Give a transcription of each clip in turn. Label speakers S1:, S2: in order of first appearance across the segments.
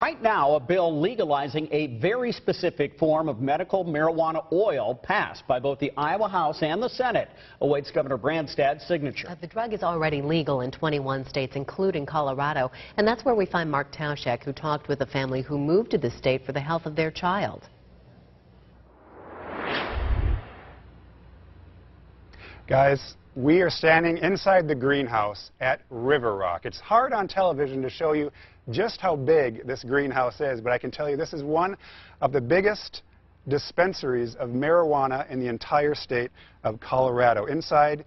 S1: Right now, a bill legalizing a very specific form of medical marijuana oil passed by both the Iowa House and the Senate awaits Governor Branstad's signature.
S2: The drug is already legal in 21 states, including Colorado, and that's where we find Mark Tauschek, who talked with a family who moved to the state for the health of their child.
S3: Guys, we are standing inside the greenhouse at River Rock. It's hard on television to show you just how big this greenhouse is, but I can tell you this is one of the biggest dispensaries of marijuana in the entire state of Colorado. Inside,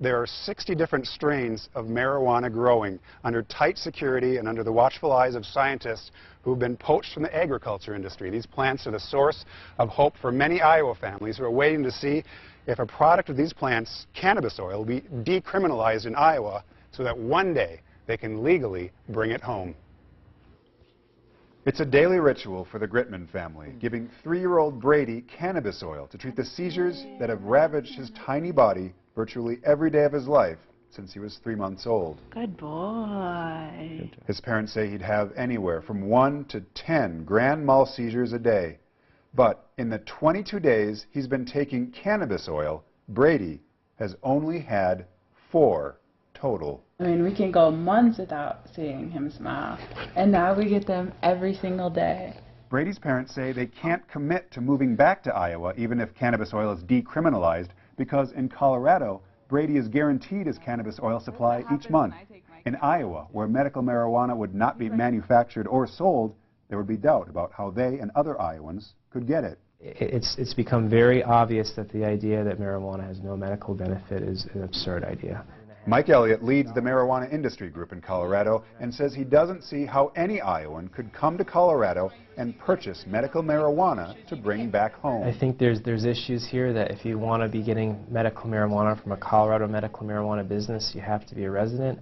S3: there are 60 different strains of marijuana growing under tight security and under the watchful eyes of scientists who've been poached from the agriculture industry. These plants are the source of hope for many Iowa families who are waiting to see if a product of these plants, cannabis oil, will be decriminalized in Iowa so that one day they can legally bring it home.
S4: It's a daily ritual for the Gritman family, giving 3-year-old Brady cannabis oil to treat the seizures that have ravaged his tiny body virtually every day of his life since he was 3 months old.
S5: Good boy.
S4: His parents say he'd have anywhere from 1 to 10 grand mal seizures a day. But in the 22 days he's been taking cannabis oil, Brady has only had 4 total.
S5: I mean, we can go months without seeing him smile, and now we get them every single day.
S4: Brady's parents say they can't commit to moving back to Iowa even if cannabis oil is decriminalized because in Colorado, Brady is guaranteed his cannabis oil supply each month. In Iowa, where medical marijuana would not be manufactured or sold, there would be doubt about how they and other Iowans could get it.
S6: It's become very obvious that the idea that marijuana has no medical benefit is an absurd idea.
S4: Mike Elliott leads the marijuana industry group in Colorado and says he doesn't see how any Iowan could come to Colorado and purchase medical marijuana to bring back home.
S6: I think there's issues here that if you want to be getting medical marijuana from a Colorado medical marijuana business, you have to be a resident.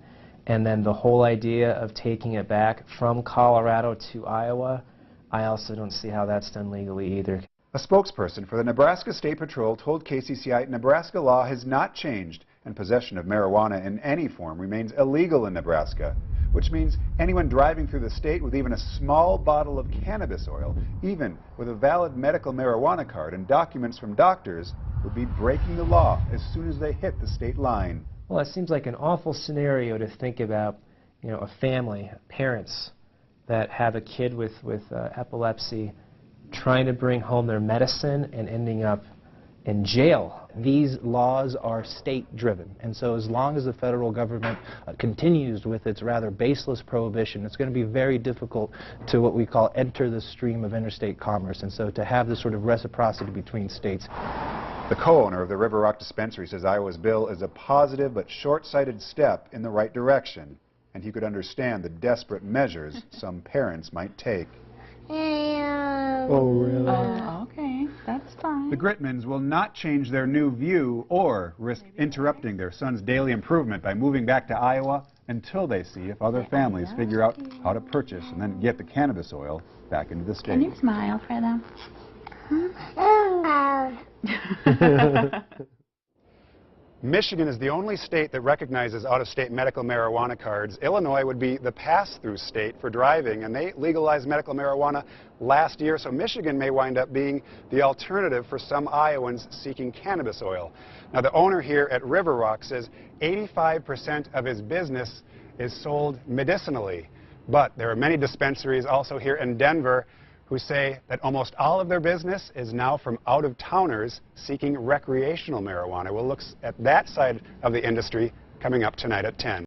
S6: And then the whole idea of taking it back from Colorado to Iowa, I also don't see how that's done legally either.
S4: A spokesperson for the Nebraska State Patrol told KCCI Nebraska law has not changed and possession of marijuana in any form remains illegal in Nebraska, which means anyone driving through the state with even a small bottle of cannabis oil, even with a valid medical marijuana card and documents from doctors, would be breaking the law as soon as they hit the state line.
S6: Well, it seems like an awful scenario to think about, a family, parents that have a kid with epilepsy trying to bring home their medicine and ending up in jail.
S7: These laws are state-driven, and so as long as the federal government continues with its rather baseless prohibition, it's going to be very difficult to what we call enter the stream of interstate commerce, and so to have this sort of reciprocity between states.
S4: The co-owner of the River Rock dispensary says Iowa's bill is a positive but short-sighted step in the right direction, and he could understand the desperate measures some parents might take.
S6: Oh, really?
S5: Okay, that's fine.
S4: The Gritmans will not change their new view or risk interrupting their son's daily improvement by moving back to Iowa until they see if other families figure out how to purchase and then get the cannabis oil back into the state.
S5: Can you smile for them?
S3: Michigan is the only state that recognizes out-of-state medical marijuana cards. Illinois would be the pass-through state for driving, and they legalized medical marijuana last year, so Michigan may wind up being the alternative for some Iowans seeking cannabis oil. Now, the owner here at River Rock says 85% of his business is sold medicinally, but there are many dispensaries also here in Denver who say that almost all of their business is now from out-of-towners seeking recreational marijuana. We'll look at that side of the industry coming up tonight at 10.